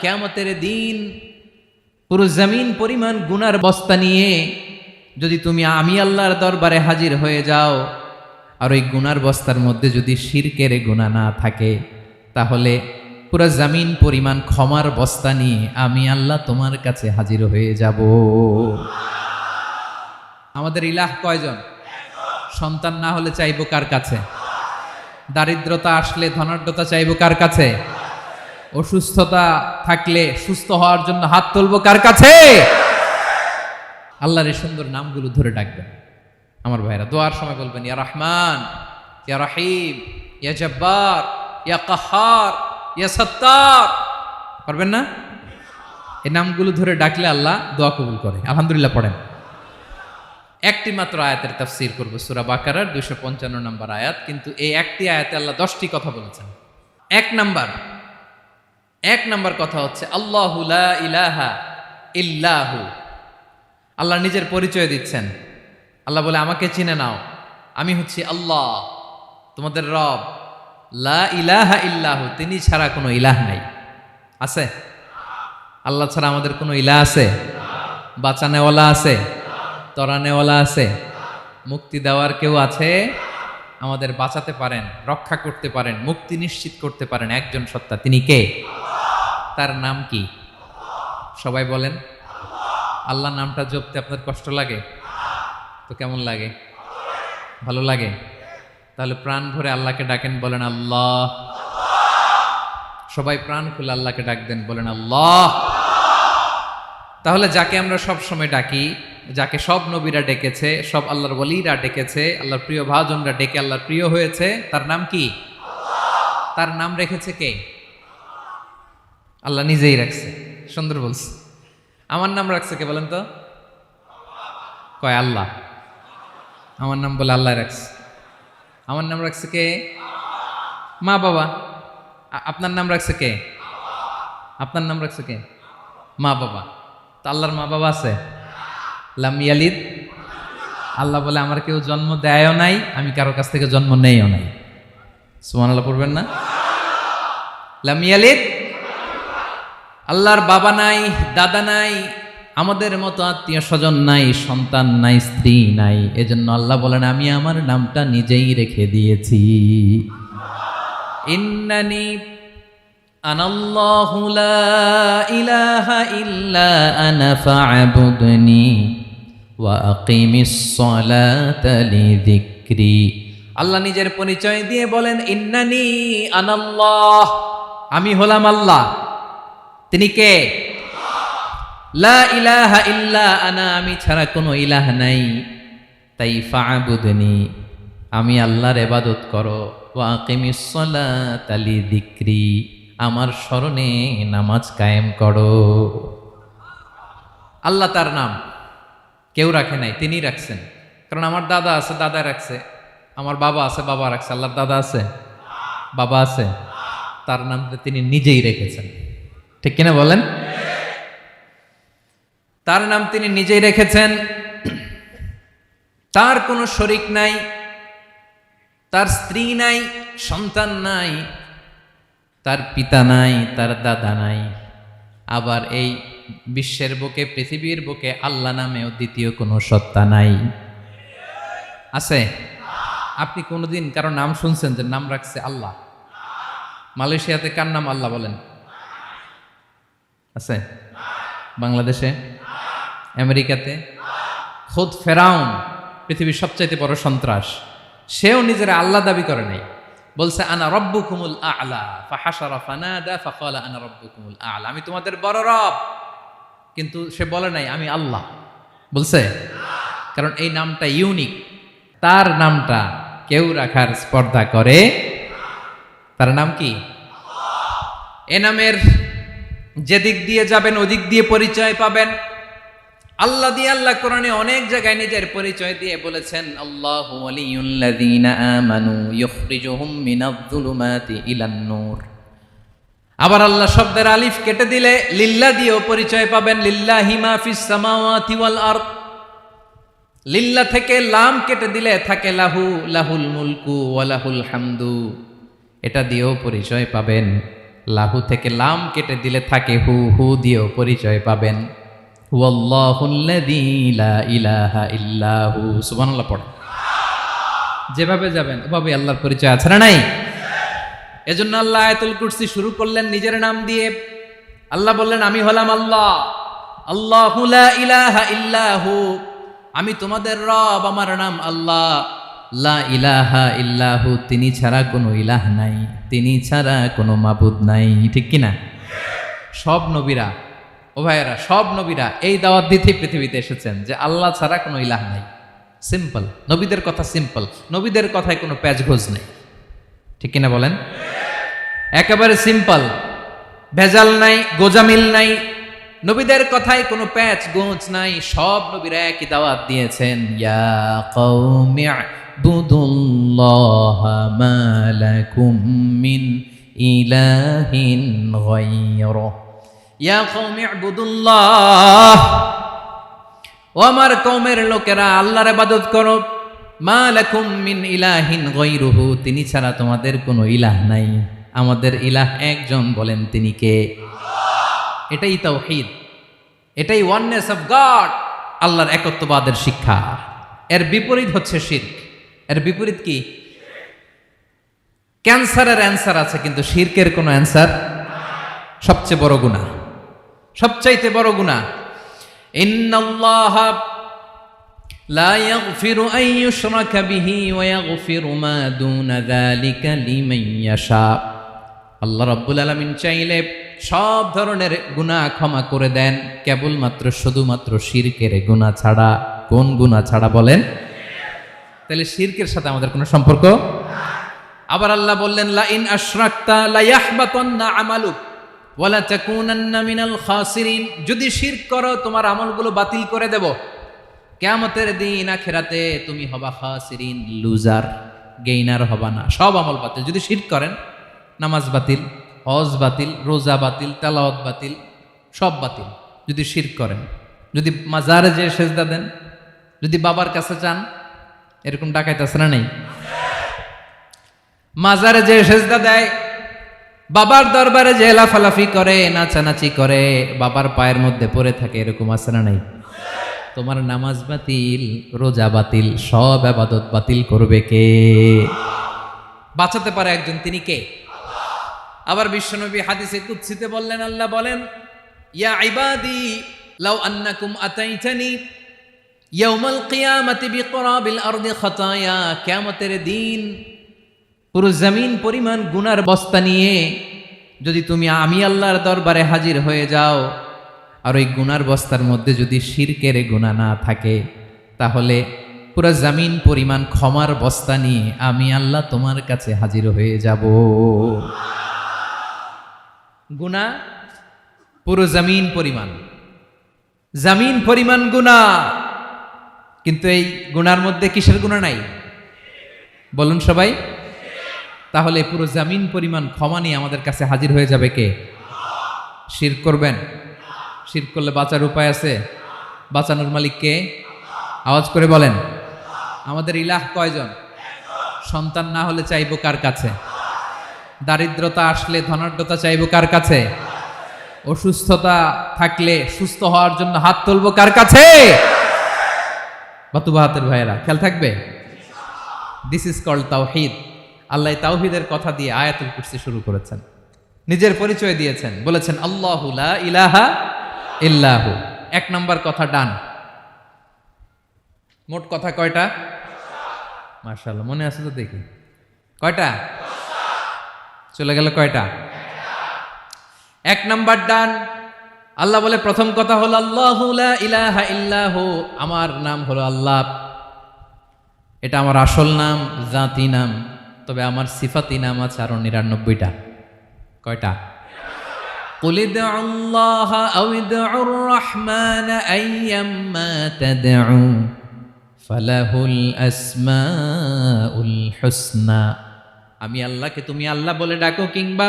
কিয়ামতের দিন পুরো জমিন পরিমাণ গুনার বস্তা নিয়ে যদি তুমি আমি আল্লাহর দরবারে হাজির হয়ে যাও, আর ওই গুনার বস্তার মধ্যে যদি শিরকের গুনাহ না থাকে, তাহলে পুরো জমিন পরিমাণ ক্ষমার বস্তা নিয়ে আমি আল্লাহ তোমার কাছে হাজির হয়ে যাব। আমাদের ইলাহ কয়জন? সন্তান না হলে চাইবো কার কাছে? দারিদ্রতা আসলে ধনাঢ্যতা চাইবো কার কাছে? অসুস্থতা থাকলে সুস্থ হওয়ার জন্য হাত তুলবো কার কাছে? আল্লাহর এই সুন্দর নামগুলো ধরে ডাকবেন। আমার ভাইরা দোয়ার সময় বলবেন ইয়া রহমান, ইয়া রহিম, ইয়া জব্বার, ইয়া কাহ্হার, ইয়া সত্তার। পারবেন না? এই নামগুলো ধরে ডাকলে আল্লাহ দোয়া কবুল করে। আলহামদুলিল্লাহ পড়েন। একটি মাত্র আয়াতের তাফসীর করব, সূরা বাকারার 255 নম্বর আয়াত। কিন্তু এই একটি আয়াতে আল্লাহ 10টি কথা বলেছেন। এক নাম্বার কথা হচ্ছে আল্লাহু লা ইলাহা ইল্লাহু। আল্লাহ নিজের পরিচয় দিচ্ছেন। আল্লাহ বলে আমাকে চিনে নাও, আমি হচ্ছি আল্লাহ তোমাদের রব। লা ইলাহা ইল্লাহু, তিনি ছাড়া কোনো ইলাহ নাই। আছে? আল্লাহ ছাড়া আমাদের কোনো ইলাহ আছে? বাঁচানেওয়ালা আছে? তরানেওয়ালা আছে? মুক্তি দেওয়ার কেউ আছে? আমাদের বাঁচাতে পারেন, রক্ষা করতে পারেন, মুক্তি নিশ্চিত করতে পারেন একজন সত্তা। তিনি কে? তার নাম কি? সবাই বলেন। আল্লাহ নামটা জপতে আপনার কষ্ট লাগে? তো কেমন লাগে? ভালো লাগে? তাহলে প্রাণ ভরে আল্লাহকে ডাকেন, বলেন আল্লাহ। সবাই প্রাণ খুলে আল্লাহকে ডাক দেন, বলেন আল্লাহ। তাহলে যাকে আমরা সব সময় ডাকি, যাকে সব নবীরা ডেকেছে, সব আল্লাহর ওলীরা ডেকেছে, আল্লাহর প্রিয় ভাজনরা ডেকে আল্লাহর প্রিয় হয়েছে, তার নাম কি? তার নাম রেখেছে কে? আল্লাহ নিজেই রাখছে। সুন্দর বলছে। আমার নাম রাখছে কে বলেন তো? কয় আল্লাহ। আমার নাম বলে আল্লাহ রাখছে। আমার নাম রাখছে কে? মা বাবা। আপনার নাম রাখছে কে? আপনার নাম রাখছে কে? মা বাবা। তো আল্লাহর মা বাবা আছে? লাম ইয়ালিদ। আল্লাহ বলে আমার কেউ জন্ম দেয়ও নাই, আমি কারো কাছ থেকে জন্ম নেইও নাই। সুবহানাল্লাহ পড়বেন না? লাম ইয়ালিদ। আল্লাহর বাবা নাই, দাদা নাই, আমাদের মতো আত্মীয় স্বজন নাই, সন্তান নাই, স্ত্রী নাই। এজন্য আল্লাহ বলেন আমি আমার নামটা নিজেই রেখে দিয়েছি। ইন্নানি আনাল্লাহু লা ইলাহা ইল্লা আনা ফা'বুদনি ওয়া আকিমিস সালাতা লিযিকরি। আল্লাহ নিজের পরিচয় দিয়ে বলেন ইন্নানি আনাল্লাহ, আমি হলাম আল্লাহ। তিনি কে? লা ইলাহা ইল্লা আনা, আমি ছাড়া কোনো ইলাহ নাই। তাই ফা'বুদনি, আমি আল্লাহর ইবাদত করো। ওয়া আকিমিস সালাতা লিযিকরি, আমার স্মরণে নামাজ কায়েম করো। আল্লাহ তার নাম কেউ রাখে নাই, তিনি রাখছেন। কারণ আমার দাদা আছে, দাদা রাখছে। আমার বাবা আছে, বাবা রাখছে। আল্লাহর দাদা আছে? বাবা আছে? তার নামটা তিনি নিজেই রেখেছেন। ঠিক কিনা বলেন? তার নাম তিনি নিজেই রেখেছেন। তার কোনো শরীক নাই, তার স্ত্রী নাই, সন্তান নাই, তার পিতা নাই, তার দাদা নাই। আবার এই বিশ্বের বুকে, পৃথিবীর বুকে আল্লাহ নামেও দ্বিতীয় কোনো সত্তা নাই। আছে? আপনি কোনোদিন কারো নাম শুনছেন যে নাম রাখছে আল্লাহ? মালয়েশিয়াতে কার নাম আল্লাহ বলেন? আছে? বাংলাদেশে? আমেরিকাতে? খুদ ফেরাউন, পৃথিবীর সবচাইতে বড় সন্ত্রাস, সেও নিজের আল্লাহ দাবি করে নাই। বলছে আনা রব্বুকুমুল আ'লা, ফাহাশারা ফানাদা ফাকালা আনা রব্বুকুমুল আ'লা, আমি তোমাদের বড় রব। কিন্তু সে বলে নাই আমি আল্লাহ। বলছে? কারণ এই নামটা ইউনিক। তার নামটা কেউ রাখার স্পর্ধা করে। তার নাম কি? এ নামের যেদিক দিয়ে যাবেন ওদিক দিয়ে পরিচয় পাবেন। আল্লাহ দিয়ে আল্লাহ কোরআনে অনেক জায়গায় নিজের পরিচয় দিয়ে বলেছেন আল্লাহু ওয়ালিয়ুল্লাযীনা আমানু ইখরিজুহুম মিনায-যুলুমাতি ইলান-নূর। আবার আল্লাহ শব্দের আলিফ কেটে দিলে লিল্লাহ দিয়েও পরিচয় পাবেন। লিল্লাহি মা ফিস সামাওয়াতি ওয়াল আরদ। লিল্লাহ থেকে লাম কেটে দিলে থাকে লাহু, লাহুল মুলকু ওয়া লাহুল হামদু। এটা দিয়েও পরিচয় পাবেন। লাহু থেকে লাম কেটে দিলে থাকে হু, হু দিয়েও পরিচয় পাবেন। হুয়াল্লাহুল্লাযী লা ইলাহা ইল্লাহু, সুবহানাল্লাহ পড়ে। যেভাবে যাবেন ওভাবে আল্লাহর পরিচয় আছে না নাই? এজন্য আল্লাহ আয়াতুল কুরসি শুরু করলেন নিজের নাম দিয়ে। আল্লাহ বললেন, আমি হলাম আল্লাহ, আল্লাহু লা ইলাহা ইল্লাহু, আমি তোমাদের রব, আমার নাম আল্লাহ। লা ইলাহা ইল্লাহু, তিনি ছাড়া কোনো ইলাহ নাই, তিনি ছাড়া কোনো মাবুদ নাই। ঠিক কিনা? সব নবীরা, ও ভাইয়েরা, সব নবীরা এই দাওয়াত দিতে পৃথিবীতে এসেছেন যে আল্লাহ ছাড়া কোনো ইলাহ নাই। সিম্পল, নবীদের কথা সিম্পল, নবীদের কথায় কোনো প্যাচগোজ নেই। ঠিক কিনা বলেন? একেবারে সিম্পল, ভেজাল নাই, গোজামিল নাই, নবীদের কথায় কোনো প্যাচ গোঁজ নাই। সব নবীরা একই দাওয়াত দিয়েছেন, ইয়া কওমি ইবুদুল্লাহা মা লাকুম মিন ইলাহিন গায়রুহু, ইয়া কওমি ইবুদুল্লাহ, ও আমার কওমের লোকেরা আল্লাহর ইবাদত করো, মা লাকুম মিন ইলাহিন গায়রুহু, তিনি ছাড়া তোমাদের কোনো ইলাহ নাই, আমাদের ইলাহ একজন, বলেন তিনি কে? এটাই তাওহীদ, এটাই ওয়াননেস অফ গড, আল্লাহর একত্ববাদের শিক্ষা। এর বিপরীত হচ্ছে শিরক। এর বিপরীত কি? ক্যান্সারের অ্যান্সার আছে কিন্তু শিরকের কোনো অ্যান্সার। সবচেয়ে বড় গুনাহ, সবচাইতে বড় গুনাহ। ইন্নাল্লাহা লা ইয়াগফিরু আন ইউশরাকা বিহি ওয়া ইয়াগফিরু মা দুনা যালিকা লিমান ইয়াশা। আল্লাহ রাব্বুল আলামিন চাইলে সব ধরনের গুনাহ ক্ষমা করে দেন, কেবলমাত্র শুধুমাত্র শিরকের গুনাহ ছাড়া। কোন গুনাহ ছাড়া বলেন? তাহলে শিরকের সাথে আমাদের কোনো সম্পর্ক। আবার আল্লাহ বললেন, লা ইন আশরাকতা লা ইয়াহবাতান্না আমালুক ওয়া লা তাকুনান্না মিনাল খাসিরিন, যদি শিরক করো তোমার আমলগুলো বাতিল করে দেব, কিয়ামতের দিন আখিরাতে তুমি হবা খাসিরিন, লুজার, গেইনার হবা না, সব আমল বাতিল। যদি শিরক করেন, নামাজ বাতিল, হজ বাতিল, রোজা বাতিল, তেলাওয়াত বাতিল, সব বাতিল যদি শিরক করেন। যদি মাজারে যে সেজদা দেন, যদি বাবার কাছে চান, এরকম ডাকাইতে আছে না নেই? মাজারে যে সেজদা দেয়, বাবার দরবারে যে লাফালাফি করে, নাচানাচি করে, বাবার পায়ের মধ্যে পড়ে থাকে, এরকম আছে না নাই? তোমার নামাজ বাতিল, রোজা বাতিল, সব ইবাদত বাতিল করবে কে? বাঁচাতে পারে একজন, তিনি কে? আবার বিশ্বনবী হাদিসে কুদসিতে বললেন, আল্লাহ বলেন, ইয়া ইবাদি লাউ আন্নাকুম আতাইতানি ইয়াউমাল কিয়ামাতি বিকরাবিল আরদি খাতায়া, কিয়ামতের দিন পুরো জমিন পরিমাণ গুনার বস্তা নিয়ে যদি তুমি আমি আল্লাহর দরবারে হাজির হয়ে যাও, আর ওই গুনার বস্তার মধ্যে যদি শিরকের গুনাহ না থাকে, তাহলে পুরো জমিন পরিমাণ ক্ষমার বস্তা নিয়ে আমি আল্লাহ তোমার কাছে হাজির হয়ে যাব। গুনাহ পুরো জমিন পরিমাণ, জমিন পরিমাণ গুনাহ, কিন্তু এই গুনার মধ্যে কিসের গুনাহ নাই? বলুন সবাই। তাহলে পুরো জমিন পরিমাণ ক্ষমা নিয়ে আমাদের কাছে হাজির হয়ে যাবে কে? শিরক করবেন? শিরক করলে বাঁচার উপায় আছে? বাঁচানোর মালিক কে? আওয়াজ করে বলেন। আমাদের ইলাহ কয়জন? সন্তান না হলে চাইবো কার কাছে? দারিদ্রতা আসলে ধনাঢ্যতা চাইবো কার কাছে? অসুস্থতা থাকলে সুস্থ হওয়ার জন্য হাত তুলবো কার কাছে? বাতুবা হাতের ভাইয়েরা, খেয়াল থাকবে। দিস ইজ কল্ড তাওহীদ। আল্লাহ তাওহীদের কথা দিয়ে আয়াতুল কুরসি শুরু করেছেন, নিজের পরিচয় দিয়েছেন, বলেছেন আল্লাহু লা ইলাহা ইল্লাহু। এক নাম্বার কথা ডান। মোট কথা কয়টা? মাশাআল্লাহ, মনে আছে তো দেখি। কয়টা? চলে গেল কয়টা? এক নাম্বার ডান। আল্লাহ বলে প্রথম কথা হলো আল্লাহু লা ইলাহা ইল্লাহু, আমার নাম হলো আল্লাহ। এটা আমার আসল নাম, জাতি নাম। তবে আমার সিফাতি নাম আছে আরো ৯৯টা। কয়টা? কুল ইদউল্লাহা আও ইদউর রাহমান আইয়াম্মা তাদউ ফালাহুল আসমাউল হুসনা। আমি আল্লাহকে তুমি আল্লাহ বলে ডাকো কিংবা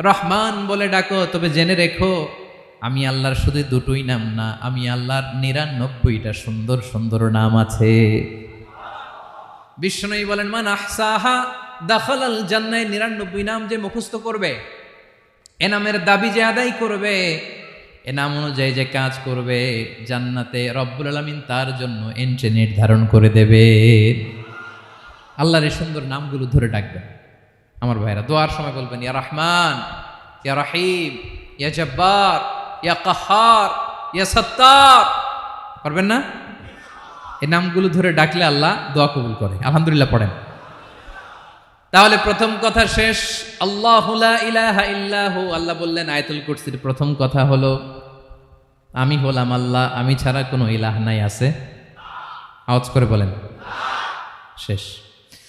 রহমান বলে ডাকো, তবে জেনে রেখো আমি আল্লাহর শুধু দুটোই নাম না, আমি আল্লাহর ৯৯টা সুন্দর সুন্দর নাম আছে। বিষ্ণু বলেন, মান আহসাহা দাখালাল জান্নাহ। ৯৯ নাম যে মুখস্থ করবে এনামের দাবি যে আদায় করবে, এনাম অনুযায়ী যে কাজ করবে, জান্নাতে রব্বুল আলামিন তার জন্য এন্ট্রি নির্ধারণ করে দেবে। আল্লাহর এই সুন্দর নামগুলো ধরে ডাকবেন আমার ভাইরা। দোয়ার সময় বলবেন ইয়া রহমান, ইয়া রহিম, ইয়া জব্বার, ইয়া কাহ্হার, ইয়া সত্তার। পারবেন না? এই নামগুলো ধরে ডাকলে আল্লাহ দোয়া কবুল করে। আলহামদুলিল্লাহ পড়েন। তাহলে প্রথম কথা শেষ। আল্লাহু লা ইলাহা ইল্লাহু, আল্লাহ বললেন আয়াতুল কুরসির প্রথম কথা হলো আমি হলাম আল্লাহ, আমি ছাড়া কোনো ইলাহ নাই আছে? আওয়াজ করে বলেন। শেষ।